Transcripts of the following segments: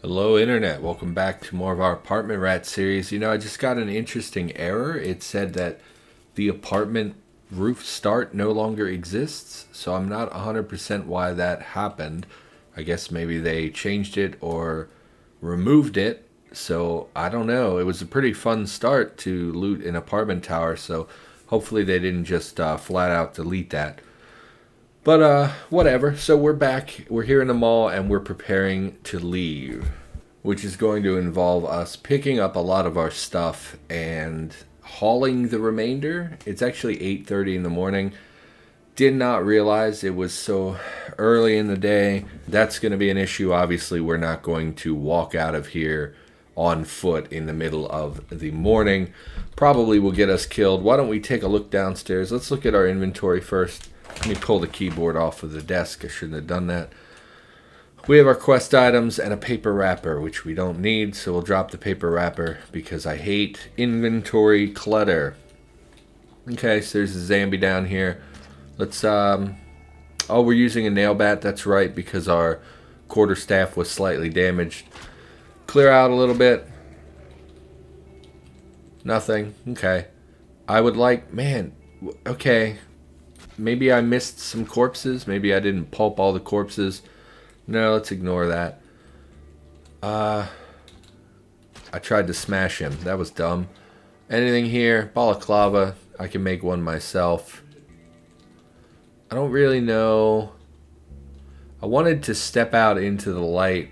Hello Internet, welcome back to more of our Apartment Rat series. I just got an interesting error. It said that the apartment roof start no longer exists, so I'm not 100% why that happened. I guess maybe they changed it or removed it, so I don't know. It was a pretty fun start to loot an apartment tower, so hopefully they didn't just flat out delete that. But whatever. So we're back. We're here in the mall and we're preparing to leave, which is going to involve us picking up a lot of our stuff and hauling the remainder. It's actually 8:30 in the morning. Did not realize it was so early in the day. That's going to be an issue. Obviously, we're not going to walk out of here on foot in the middle of the morning. Probably will get us killed. Why don't we take a look downstairs? Let's look at our inventory first. Let me pull the keyboard off of the desk. I shouldn't have done that. We have our quest items and a paper wrapper, which we don't need, so we'll drop the paper wrapper because I hate inventory clutter. Okay, so there's a zombie down here. Let's, oh, we're using a nail bat. That's right, because our quarterstaff was slightly damaged. Clear out a little bit. Nothing. Okay. I would like, man, okay. Maybe I missed some corpses. Maybe I didn't pulp all the corpses. No, let's ignore that. I tried to smash him. That was dumb. Anything here? Balaclava. I can make one myself. I don't really know. I wanted to step out into the light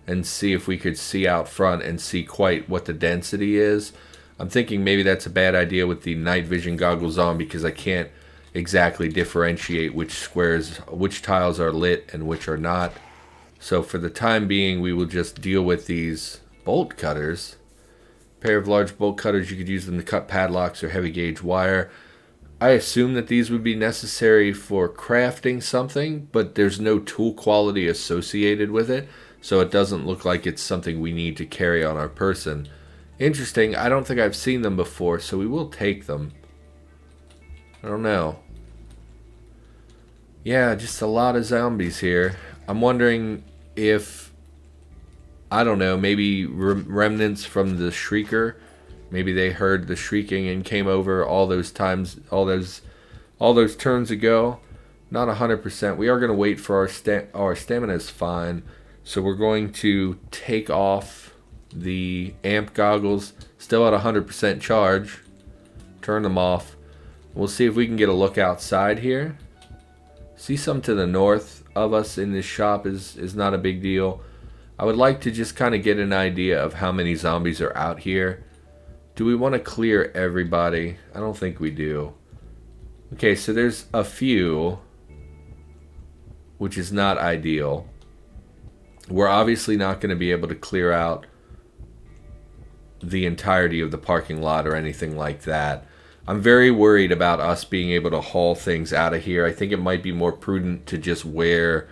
and see if we could see out front and see quite what the density is. I'm thinking maybe that's a bad idea with the night vision goggles on because I can't exactly differentiate which tiles are lit and which are not. So for the time being, we will just deal with these bolt cutters. A pair of large bolt cutters, you could use them to cut padlocks or heavy gauge wire. I assume that these would be necessary for crafting something, but there's no tool quality associated with it, so it doesn't look like it's something we need to carry on our person. Interesting, I don't think I've seen them before, so we will take them. I don't know. Yeah, just a lot of zombies here. I'm wondering if, I don't know, maybe remnants from the shrieker. Maybe they heard the shrieking and came over all those times, all those turns ago. Not 100%. We are going to wait for our stamina is fine. So we're going to take off the amp goggles. Still at 100% charge. Turn them off. We'll see if we can get a look outside here. See some to the north of us in this shop is not a big deal. I would like to just kind of get an idea of how many zombies are out here. Do we want to clear everybody? I don't think we do. Okay, so there's a few, which is not ideal. We're obviously not going to be able to clear out the entirety of the parking lot or anything like that. I'm very worried about us being able to haul things out of here. I think it might be more prudent to just wear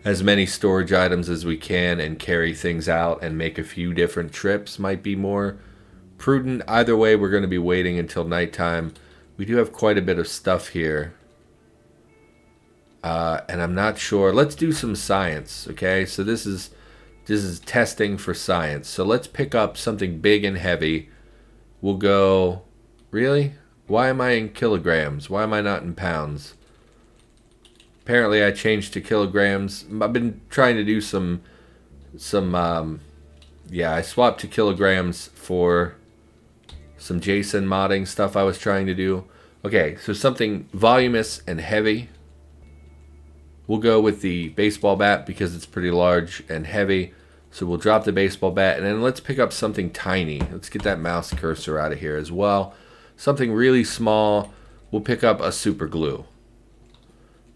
as many storage items as we can and carry things out and make a few different trips might be more prudent. Either way, we're going to be waiting until nighttime. We do have quite a bit of stuff here. And I'm not sure. Let's do some science, okay? So this is testing for science. So let's pick up something big and heavy. We'll go... Really? Why am I in kilograms? Why am I not in pounds? Apparently I changed to kilograms. I've been trying to do I swapped to kilograms for some JSON modding stuff I was trying to do. Okay, so something voluminous and heavy. We'll go with the baseball bat because it's pretty large and heavy. So we'll drop the baseball bat and then let's pick up something tiny. Let's get that mouse cursor out of here as well. Something really small. We'll pick up a super glue.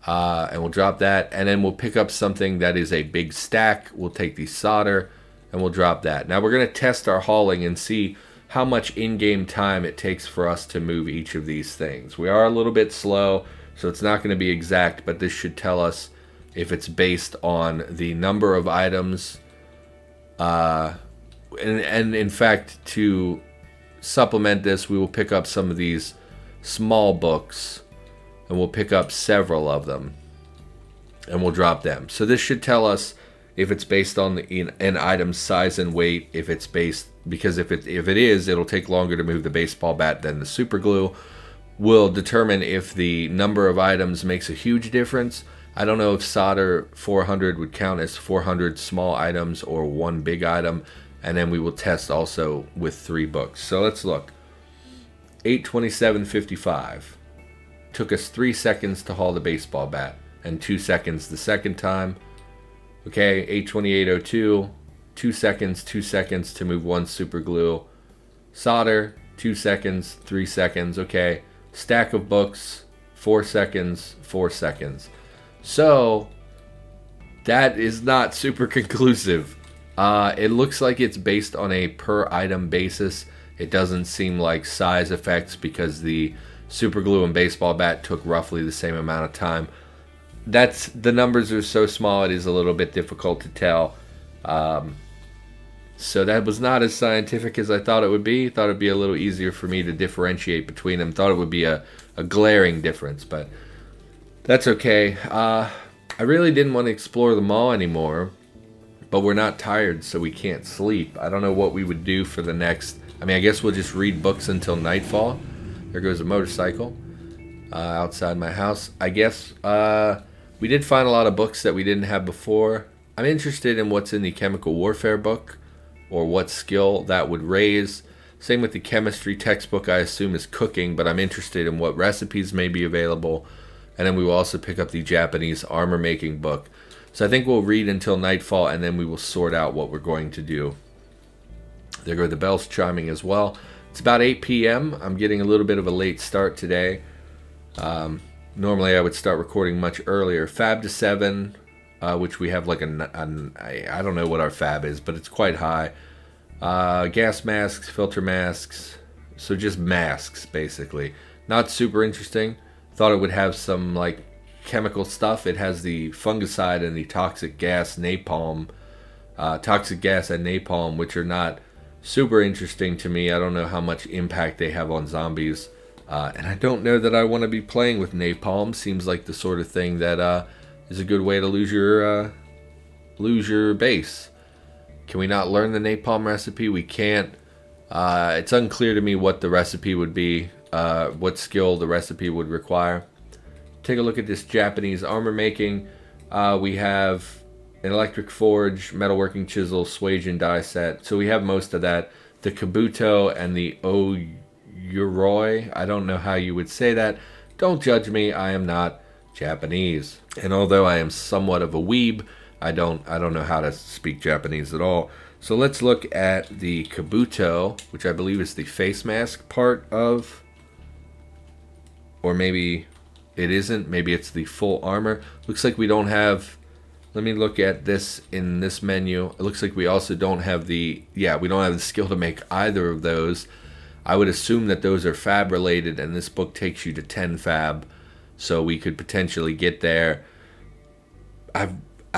And we'll drop that. And then we'll pick up something that is a big stack. We'll take the solder and we'll drop that. Now we're going to test our hauling and see how much in-game time it takes for us to move each of these things. We are a little bit slow, so it's not going to be exact, but this should tell us if it's based on the number of items. And in fact, to supplement this, we will pick up some of these small books and we'll pick up several of them and we'll drop them. So this should tell us if it's based on an item's size and weight, if it's based, because if it is, it'll take longer to move the baseball bat than the super glue. Will determine if the number of items makes a huge difference. I don't know if solder 400 would count as 400 small items or one big item. And then we will test also with 3 books. So let's look. 8:27:55. Took us 3 seconds to haul the baseball bat and 2 seconds the second time. Okay, 8:28:02. 2 seconds, 2 seconds to move 1 super glue. Solder, 2 seconds, 3 seconds. Okay, stack of books, 4 seconds, 4 seconds. So that is not super conclusive. It looks like it's based on a per item basis. It doesn't seem like size effects because the super glue and baseball bat took roughly the same amount of time. The numbers are so small, it is a little bit difficult to tell. So that was not as scientific as I thought it would be. Thought it'd be a little easier for me to differentiate between them. Thought it would be a glaring difference, but that's okay. I really didn't want to explore the mall anymore, but we're not tired, so we can't sleep. I don't know what we would do for the next... I mean, I guess we'll just read books until nightfall. There goes a motorcycle outside my house. I guess we did find a lot of books that we didn't have before. I'm interested in what's in the chemical warfare book, or what skill that would raise. Same with the chemistry textbook, I assume is cooking, but I'm interested in what recipes may be available. And then we will also pick up the Japanese armor making book. So I think we'll read until nightfall, and then we will sort out what we're going to do. There go the bells chiming as well. It's about 8 p.m. I'm getting a little bit of a late start today. Normally I would start recording much earlier. Fab to 7, which we have like I don't know what our fab is, but it's quite high. Gas masks, filter masks. So just masks, basically. Not super interesting. Thought it would have some like chemical stuff. It has the fungicide and the toxic gas napalm. Toxic gas and napalm, which are not super interesting to me. I don't know how much impact they have on zombies. And I don't know that I want to be playing with napalm. Seems like the sort of thing that is a good way to lose your base. Can we not learn the napalm recipe? We can't. It's unclear to me what the recipe would be, what skill the recipe would require. Take a look at this Japanese armor making. We have an electric forge, metalworking chisel, swage and die set. So we have most of that. The kabuto and the oyuroi. I don't know how you would say that. Don't judge me. I am not Japanese. And although I am somewhat of a weeb, I don't know how to speak Japanese at all. So let's look at the kabuto, which I believe is the face mask part of, or maybe it isn't. Maybe it's the full armor. Looks like we don't have... Let me look at this in this menu. It looks like we also don't have the... Yeah, we don't have the skill to make either of those. I would assume that those are fab related, and this book takes you to 10 fab. So we could potentially get there. I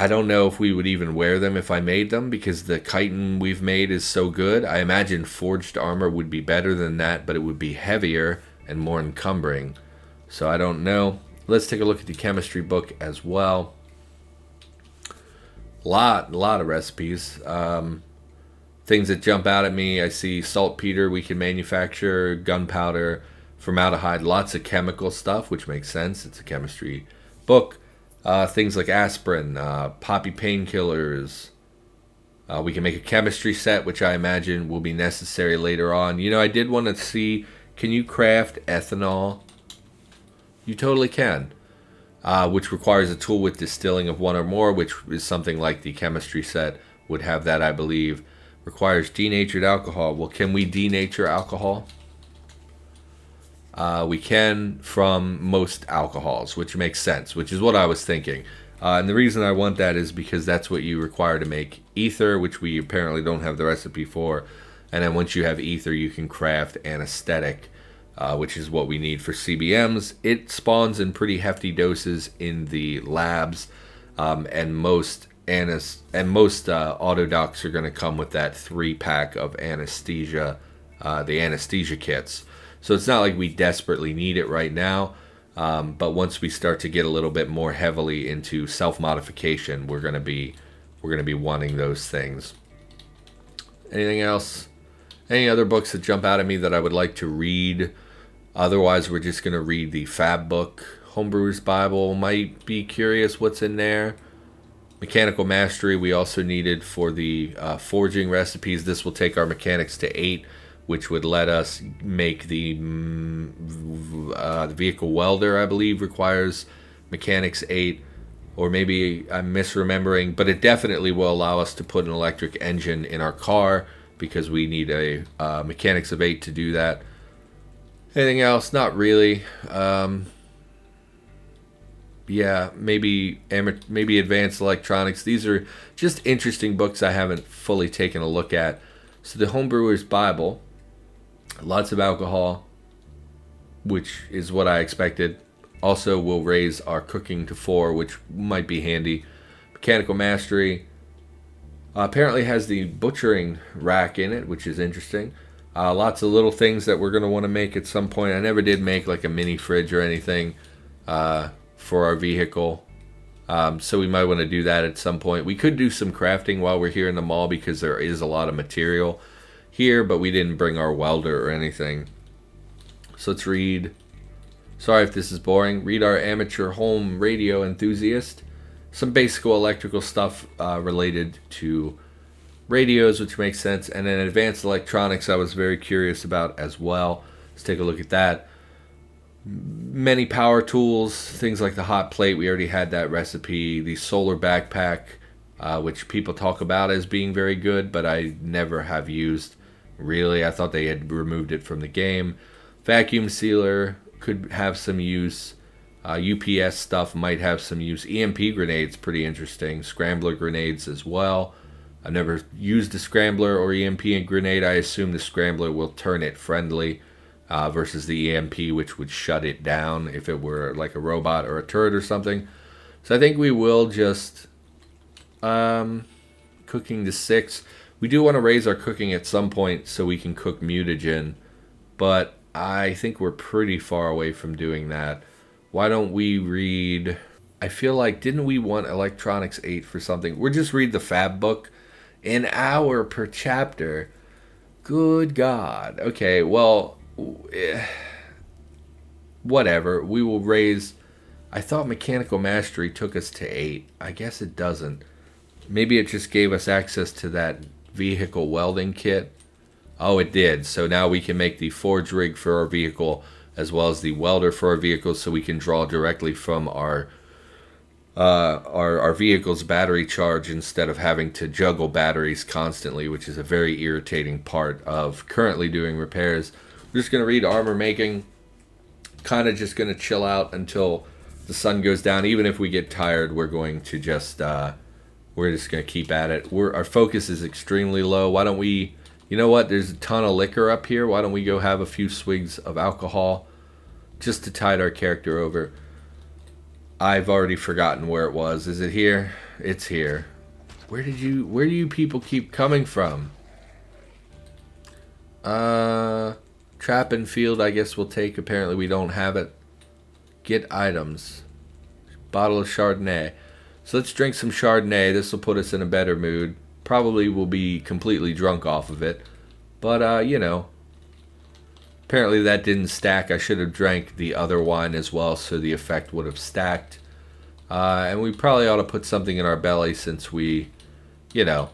don't know if we would even wear them if I made them, because the chitin we've made is so good. I imagine forged armor would be better than that, but it would be heavier and more encumbering. So I don't know. Let's take a look at the chemistry book as well. Lot of recipes. Things that jump out at me. I see saltpeter we can manufacture, gunpowder, formaldehyde, lots of chemical stuff, which makes sense. It's a chemistry book. Things like aspirin, poppy painkillers. We can make a chemistry set, which I imagine will be necessary later on. You know, I did want to see, can you craft ethanol? You totally can. Which requires a tool with distilling of 1 or more, which is something like the chemistry set would have that, I believe. Requires denatured alcohol. Well, can we denature alcohol? We can from most alcohols, which makes sense, which is what I was thinking. And the reason I want that is because that's what you require to make ether, which we apparently don't have the recipe for. And then once you have ether, you can craft anesthetic, which is what we need for CBMs. It spawns in pretty hefty doses in the labs, and most autodocs are going to come with that 3-pack of anesthesia, the anesthesia kits. So it's not like we desperately need it right now, but once we start to get a little bit more heavily into self-modification, we're going to be we're going to be wanting those things. Anything else? Any other books that jump out at me that I would like to read? Otherwise, we're just going to read the Fab book. Homebrewer's Bible, might be curious what's in there. Mechanical Mastery we also needed for the forging recipes. This will take our mechanics to 8, which would let us make the vehicle welder, I believe, requires mechanics 8. Or maybe I'm misremembering, but it definitely will allow us to put an electric engine in our car because we need a mechanics of 8 to do that. Anything else? Not really. Yeah, maybe Advanced Electronics. These are just interesting books I haven't fully taken a look at. So the Homebrewer's Bible, lots of alcohol, which is what I expected. Also will raise our cooking to 4, which might be handy. Mechanical Mastery apparently has the butchering rack in it, which is interesting. Lots of little things that we're going to want to make at some point. I never did make like a mini fridge or anything for our vehicle. So we might want to do that at some point. We could do some crafting while we're here in the mall because there is a lot of material here, but we didn't bring our welder or anything. So let's read. Sorry if this is boring. Read our Amateur Home Radio Enthusiast. Some basic electrical stuff related to radios, which makes sense. And then Advanced Electronics I was very curious about as well. Let's take a look at that. Many power tools, things like the hot plate. We already had that recipe. The solar backpack, which people talk about as being very good, but I never have used. Really, I thought they had removed it from the game. Vacuum sealer could have some use. UPS stuff might have some use. EMP grenades, pretty interesting. Scrambler grenades as well. I've never used a scrambler or EMP grenade. I assume the scrambler will turn it friendly versus the EMP, which would shut it down if it were like a robot or a turret or something. So I think we will just cooking to 6. We do want to raise our cooking at some point so we can cook mutagen, but I think we're pretty far away from doing that. Why don't we read... I feel like, didn't we want Electronics 8 for something? We'll just read the Fab book. An hour per chapter. Good God. Okay, well, whatever. We will raise... I thought Mechanical Mastery took us to 8. I guess it doesn't. Maybe it just gave us access to that vehicle welding kit. Oh, it did. So now we can make the forge rig for our vehicle as well as the welder for our vehicle, so we can draw directly from our vehicle's battery charge instead of having to juggle batteries constantly, which is a very irritating part of currently doing repairs. We're just going to read armor making. Kind of just going to chill out until the sun goes down. Even if we get tired, we're going to just we're just going to keep at it. Our focus is extremely low. Why don't we... You know what? There's a ton of liquor up here. Why don't we go have a few swigs of alcohol just to tide our character over? I've already forgotten where it was. Is it here? It's here. Where do you people keep coming from? Trap and field, I guess we'll take. Apparently we don't have it. Get items. Bottle of Chardonnay. So let's drink some Chardonnay. This will put us in a better mood. Probably will be completely drunk off of it. But, you know. Apparently that didn't stack. I should have drank the other wine as well, so the effect would have stacked. And we probably ought to put something in our belly since we, you know,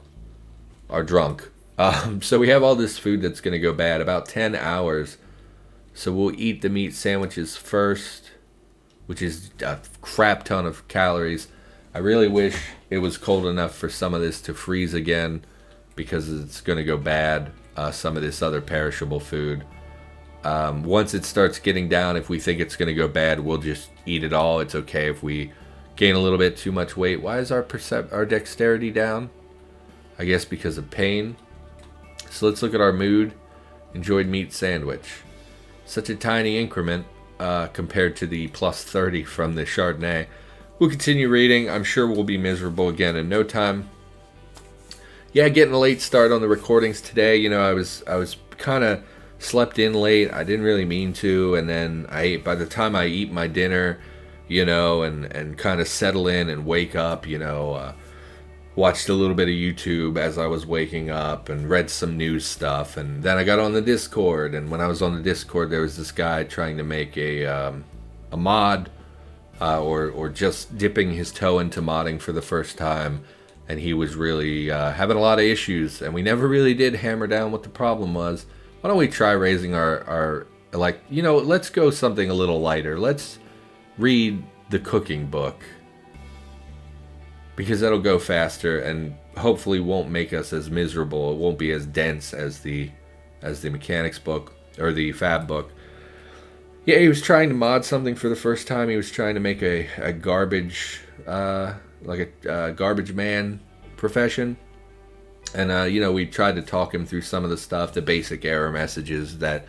are drunk. So we have all this food that's going to go bad. About 10 hours. So we'll eat the meat sandwiches first, which is a crap ton of calories. I really wish it was cold enough for some of this to freeze again, because it's going to go bad, some of this other perishable food. Once it starts getting down, if we think it's going to go bad, we'll just eat it all. It's okay if we gain a little bit too much weight. Why is our dexterity down? I guess because of pain. So let's look at our mood. Enjoyed meat sandwich. Such a tiny increment compared to the plus 30 from the Chardonnay. We'll continue reading. I'm sure we'll be miserable again in no time. Yeah, getting a late start on the recordings today. You know, I was kind of slept in late. I didn't really mean to, and then by the time I eat my dinner, you know, and kind of settle in and wake up, you know, watched a little bit of YouTube as I was waking up and read some news stuff. And then I got on the Discord. And when I was on the Discord, there was this guy trying to make a mod, or just dipping his toe into modding for the first time. And he was really having a lot of issues. And we never really did hammer down what the problem was. Why don't we try raising our like, let's go something a little lighter. Let's read the cooking book, because that'll go faster and hopefully won't make us as miserable. It won't be as dense as the mechanics book or the fab book. Yeah, he was trying to mod something for the first time. He was trying to make a garbage, like a garbage man profession. And, we tried to talk him through some of the stuff, the basic error messages that,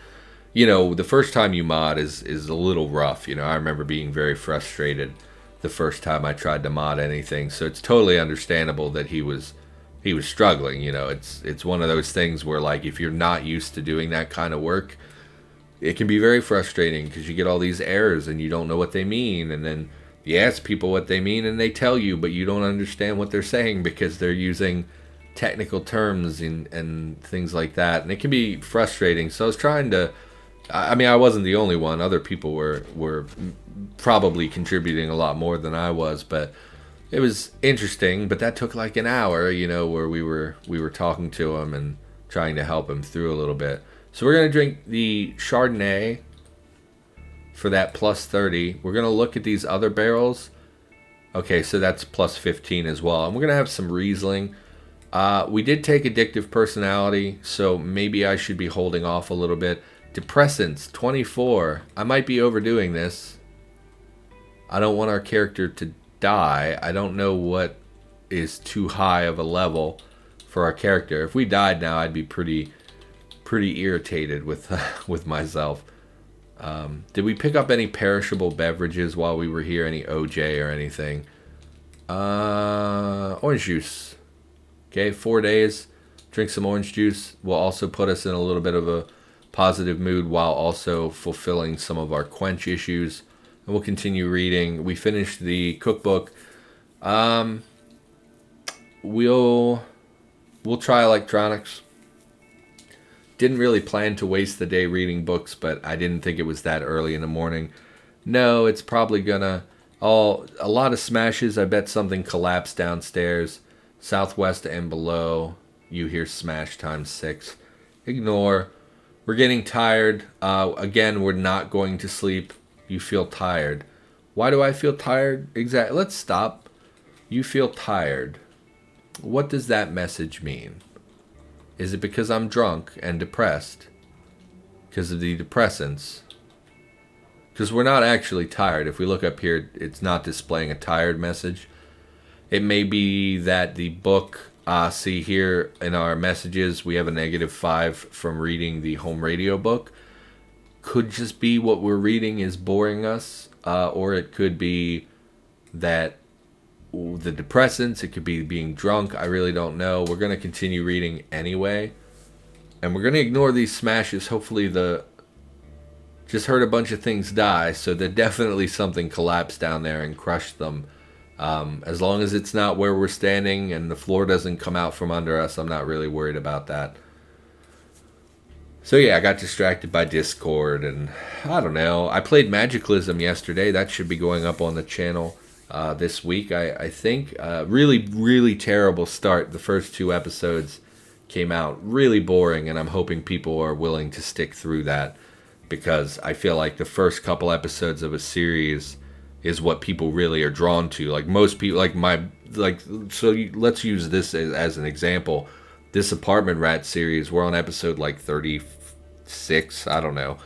the first time you mod is a little rough. I remember being very frustrated the first time I tried to mod anything. So it's totally understandable that he was struggling. It's one of those things where, like, if you're not used to doing that kind of work, it can be very frustrating because you get all these errors and you don't know what they mean. And then you ask people what they mean and they tell you, but you don't understand what they're saying because they're using technical terms and things like that. And it can be frustrating. So I was trying to, I wasn't the only one. Other people were probably contributing a lot more than I was, but it was interesting. But that took like an hour, where we were talking to him and trying to help him through a little bit. So we're going to drink the Chardonnay for that plus 30. We're going to look at these other barrels. Okay, so that's plus 15 as well. And we're going to have some Riesling. We did take addictive personality, so maybe I should be holding off a little bit. Depressants, 24. I might be overdoing this. I don't want our character to die. I don't know what is too high of a level for our character. If we died now, I'd be pretty irritated with myself. Did we pick up any perishable beverages while we were here? Any OJ or anything? Orange juice. Okay, 4 days. Drink some orange juice will also put us in a little bit of a positive mood while also fulfilling some of our quench issues. And we'll continue reading. We finished the cookbook. We'll try electronics. Didn't really plan to waste the day reading books, but I didn't think it was that early in the morning. No, it's probably gonna a lot of smashes. I bet something collapsed downstairs. Southwest and below. You hear smash times 6. Ignore. We're getting tired. Again, we're not going to sleep. You feel tired. Why do I feel tired? Exactly. Let's stop. You feel tired. What does that message mean? Is it because I'm drunk and depressed? Because of the depressants? Because we're not actually tired. If we look up here, it's not displaying a tired message. It may be that the book, see here in our messages, we have a -5 from reading the home radio book. Could just be what we're reading is boring us, or it could be that the depressants, it could be being drunk. I really don't know. We're going to continue reading anyway, and we're going to ignore these smashes. Hopefully just heard a bunch of things die, so that definitely something collapsed down there and crushed them. As long as it's not where we're standing and the floor doesn't come out from under us, I'm not really worried about that. So yeah, I got distracted by Discord, and I don't know. I played Magicalism yesterday. That should be going up on the channel this week, I think. Really, really terrible start. The first 2 episodes came out really boring, and I'm hoping people are willing to stick through that, because I feel like the first couple episodes of a series is what people really are drawn to. Like most people, let's use this as an example. This Apartment Rat series, we're on episode like 36. I don't know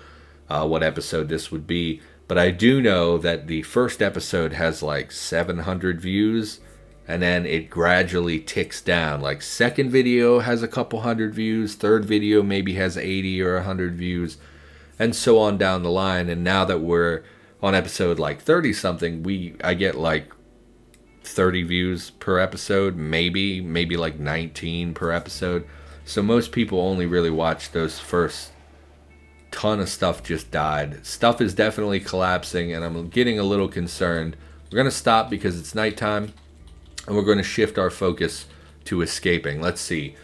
what episode this would be, but I do know that the first episode has like 700 views, and then it gradually ticks down. Like second video has a couple hundred views, third video maybe has 80 or 100 views, and so on down the line. And now that we're on episode like 30 something, I get like 30 views per episode, maybe like 19 per episode. So most people only really watch those first ton of stuff just died. Stuff is definitely collapsing, and I'm getting a little concerned. We're going to stop because it's nighttime. And we're going to shift our focus to escaping. Let's see.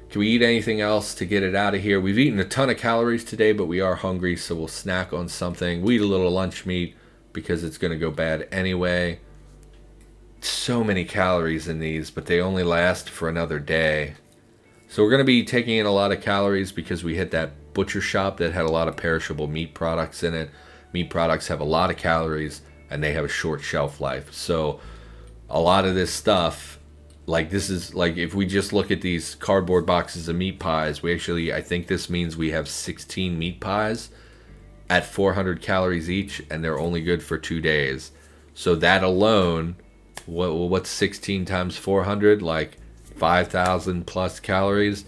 Can we eat anything else to get it out of here? We've eaten a ton of calories today, but we are hungry, so we'll snack on something. We eat a little lunch meat because it's going to go bad anyway. So many calories in these, but they only last for another day. So we're going to be taking in a lot of calories because we hit that butcher shop that had a lot of perishable meat products in it. Meat products have a lot of calories, and they have a short shelf life. So a lot of this stuff, like this is like if we just look at these cardboard boxes of meat pies, we actually, I think this means we have 16 meat pies at 400 calories each, and they're only good for 2 days. So that alone, what's 16 times 400? Like 5,000 plus calories,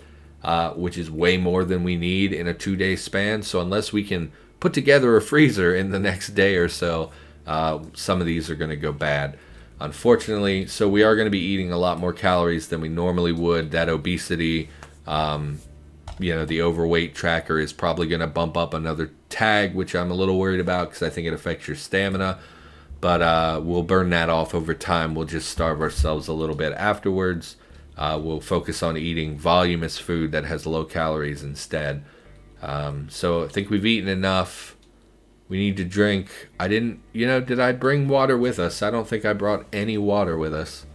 which is way more than we need in a 2-day span. So unless we can put together a freezer in the next day or so, some of these are going to go bad, unfortunately. So we are going to be eating a lot more calories than we normally would. That obesity, the overweight tracker is probably going to bump up another tag, which I'm a little worried about because I think it affects your stamina. But we'll burn that off over time. We'll just starve ourselves a little bit afterwards. We'll focus on eating voluminous food that has low calories instead. So I think we've eaten enough. We need to drink. Did I bring water with us? I don't think I brought any water with us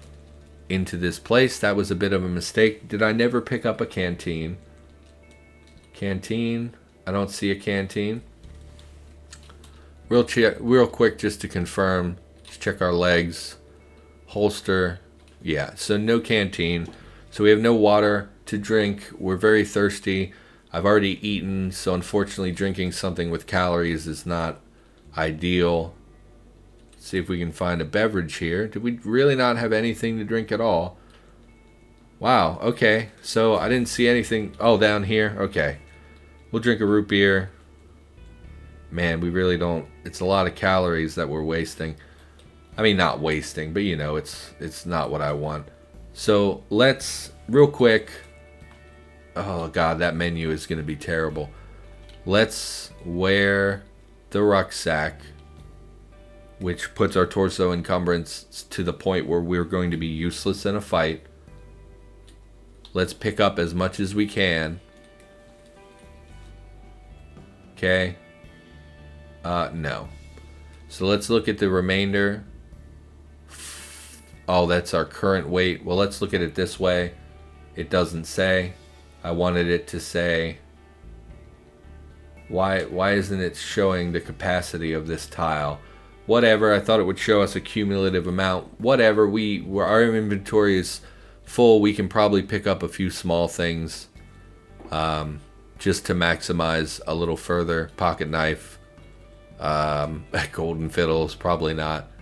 into this place. That was a bit of a mistake. Did I never pick up a canteen? Canteen? I don't see a canteen. Real quick, just to confirm. Just check our legs. Holster. Yeah, so no canteen. So we have no water to drink. We're very thirsty. I've already eaten, so unfortunately drinking something with calories is not ideal. Let's see if we can find a beverage here. Did we really not have anything to drink at all? Wow, okay. So I didn't see anything. Oh, down here? Okay. We'll drink a root beer. Man, we really don't. It's a lot of calories that we're wasting. I mean, not wasting, but it's not what I want. So let's, real quick. Oh God, that menu is going to be terrible. Let's wear the rucksack, which puts our torso encumbrance to the point where we're going to be useless in a fight. Let's pick up as much as we can. Okay. No. So let's look at the remainder. Oh, that's our current weight. Well, let's look at it this way. It doesn't say. I wanted it to say. Why isn't it showing the capacity of this tile? Whatever. I thought it would show us a cumulative amount. Whatever. Our inventory is full. We can probably pick up a few small things, just to maximize a little further. Pocket knife. Golden fiddles. Probably not.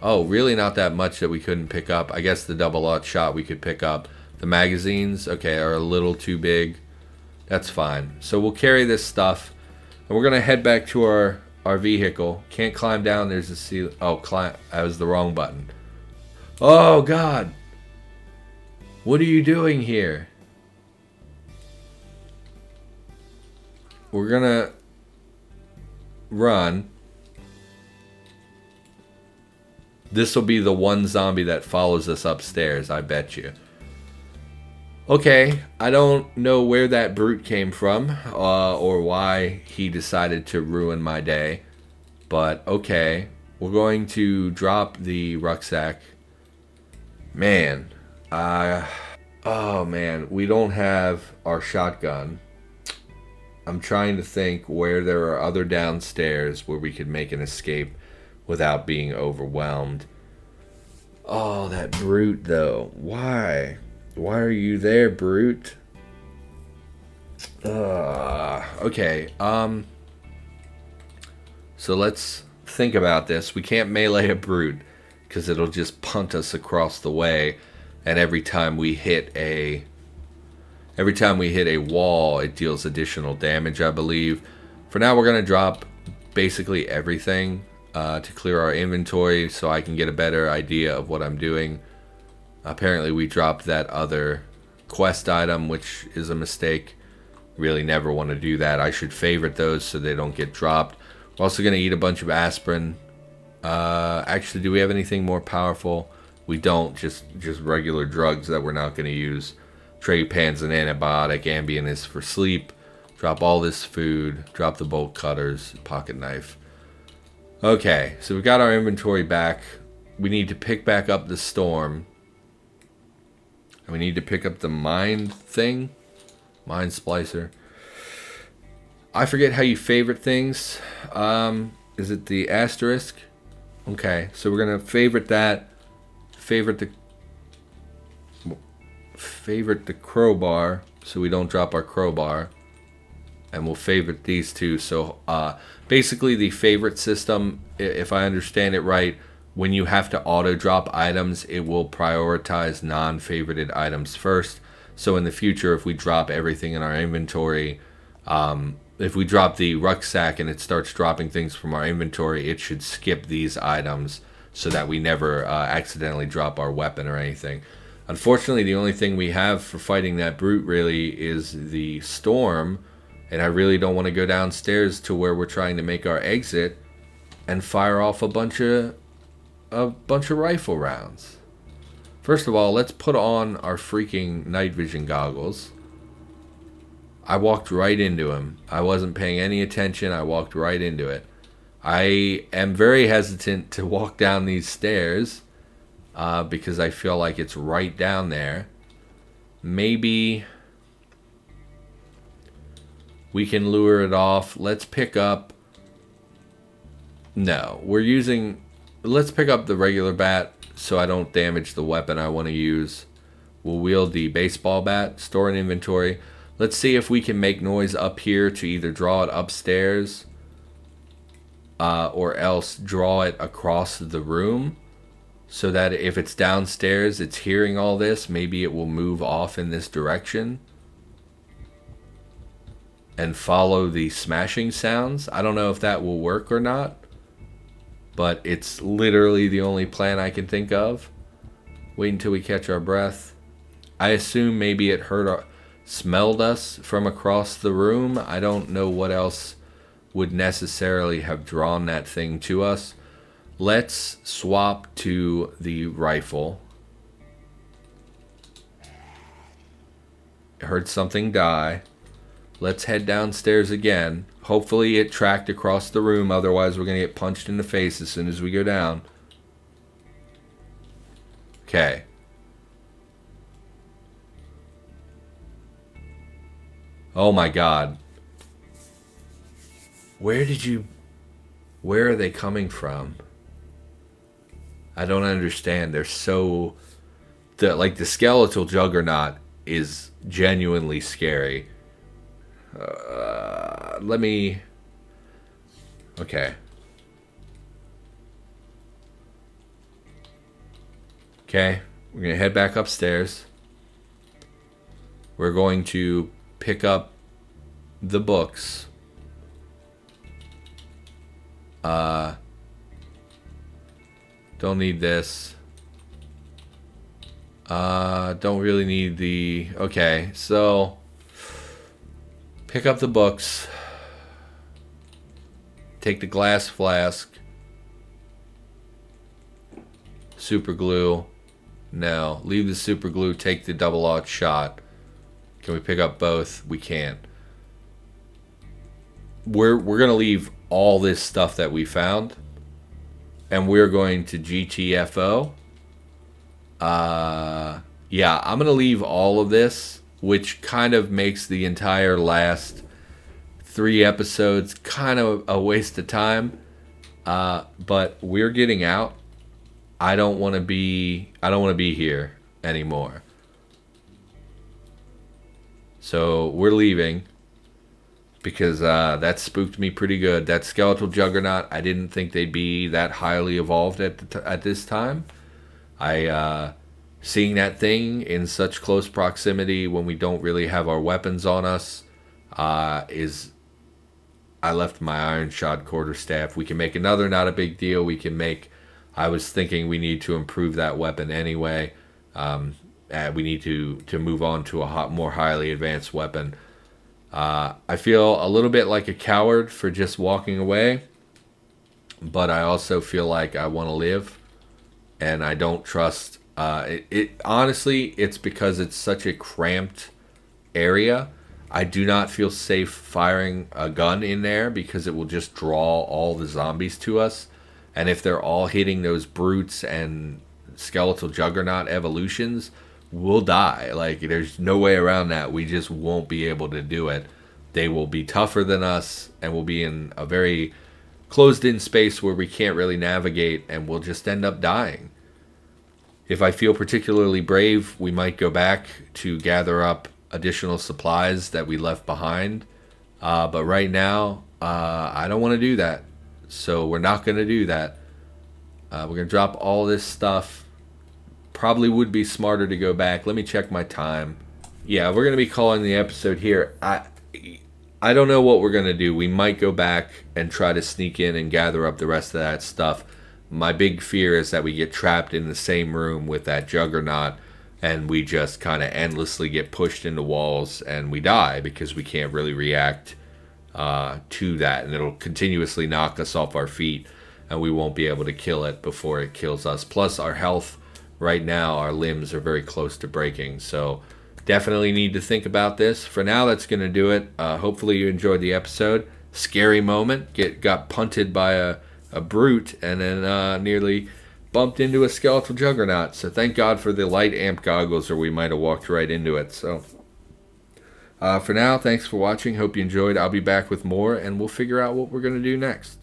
Oh, really not that much that we couldn't pick up. I guess the double-aught shot we could pick up. The magazines, okay, are a little too big. That's fine. So we'll carry this stuff. And we're going to head back to our vehicle. Can't climb down. There's a ceiling. Oh, climb. That was the wrong button. Oh, God. What are you doing here? We're going to run. This will be the one zombie that follows us upstairs, I bet you. Okay, I don't know where that brute came from, or why he decided to ruin my day. But, okay, we're going to drop the rucksack. Man, oh man, we don't have our shotgun. I'm trying to think where there are other downstairs where we could make an escape without being overwhelmed. Oh, that brute, though. Why? Why are you there, brute? Okay, so let's think about this. We can't melee a brute because it'll just punt us across the way, and every time we hit a wall, it deals additional damage, I believe. For now, we're going to drop basically everything to clear our inventory so I can get a better idea of what I'm doing. Apparently we dropped that other quest item, which is a mistake. Really never want to do that. I should favorite those so they don't get dropped. We're also going to eat a bunch of aspirin. Actually, do we have anything more powerful? We don't just regular drugs that we're not going to use. Trapan's an antibiotic. Ambien is for sleep. Drop all this food. Drop the bolt cutters. Pocket knife. Okay, so we got our inventory back. We need to pick back up the storm. And we need to pick up the mind thing. Mind splicer. I forget how you favorite things. Is it the asterisk? Okay, so we're going to favorite that. Favorite the crowbar so we don't drop our crowbar. And we'll favorite these two. So basically the favorite system, if I understand it right, when you have to auto drop items, it will prioritize non-favorited items first. So in the future, if we drop everything in our inventory, if we drop the rucksack and it starts dropping things from our inventory, it should skip these items so that we never accidentally drop our weapon or anything. Unfortunately, the only thing we have for fighting that brute really is the storm. And I really don't want to go downstairs to where we're trying to make our exit and fire off a bunch of rifle rounds. First of all, let's put on our freaking night vision goggles. I walked right into him. I wasn't paying any attention. I walked right into it. I am very hesitant to walk down these stairs because I feel like it's right down there. Maybe we can lure it off. Let's pick up... No, let's pick up the regular bat so I don't damage the weapon I want to use. We'll wield the baseball bat, store an inventory. Let's see if we can make noise up here to either draw it upstairs or else draw it across the room so that if it's downstairs, it's hearing all this. Maybe it will move off in this direction and follow the smashing sounds. I don't know if that will work or not, but it's literally the only plan I can think of. Wait until we catch our breath. I assume maybe it smelled us from across the room. I don't know what else would necessarily have drawn that thing to us. Let's swap to the rifle. I heard something die. Let's head downstairs again. Hopefully it tracked across the room. Otherwise, we're going to get punched in the face as soon as we go down. Okay. Oh my God. Where are they coming from? I don't understand. They're so... the skeletal juggernaut is genuinely scary. Okay. Okay, we're going to head back upstairs. We're going to pick up the books. Don't need this. Don't really need the... Okay, so... Pick up the books. Take the glass flask. Super glue. No. Leave the super glue. Take the double-aught shot. Can we pick up both? We can't. We're going to leave all this stuff that we found. And we're going to GTFO. Yeah, I'm going to leave all of this, which kind of makes the entire last 3 episodes kind of a waste of time. But we're getting out. I don't want to be here anymore. So we're leaving because that spooked me pretty good. That skeletal juggernaut, I didn't think they'd be that highly evolved at this time. Seeing that thing in such close proximity when we don't really have our weapons on us is... I left my iron shod quarterstaff. We can make another, not a big deal. We can make... I was thinking we need to improve that weapon anyway. We need to move on to a more highly advanced weapon. I feel a little bit like a coward for just walking away, but I also feel like I want to live, and I don't trust. Honestly, it's because it's such a cramped area. I do not feel safe firing a gun in there because it will just draw all the zombies to us. And if they're all hitting those brutes and skeletal juggernaut evolutions, we'll die. Like, there's no way around that. We just won't be able to do it. They will be tougher than us, and we'll be in a very closed in space where we can't really navigate, and we'll just end up dying. If I feel particularly brave, we might go back to gather up additional supplies that we left behind. But right now, I don't want to do that. So we're not going to do that. We're going to drop all this stuff. Probably would be smarter to go back. Let me check my time. Yeah, we're going to be calling the episode here. I don't know what we're going to do. We might go back and try to sneak in and gather up the rest of that stuff. My big fear is that we get trapped in the same room with that juggernaut and we just kind of endlessly get pushed into walls and we die because we can't really react to that, and it'll continuously knock us off our feet and we won't be able to kill it before it kills us. Plus our health right now, our limbs are very close to breaking, so definitely need to think about this. For now, that's going to do it. Hopefully you enjoyed the episode. Scary moment. Got punted by a brute and then nearly bumped into a skeletal juggernaut. So thank God for the light amp goggles or we might have walked right into it. So for now, thanks for watching. Hope you enjoyed. I'll be back with more and we'll figure out what we're going to do next.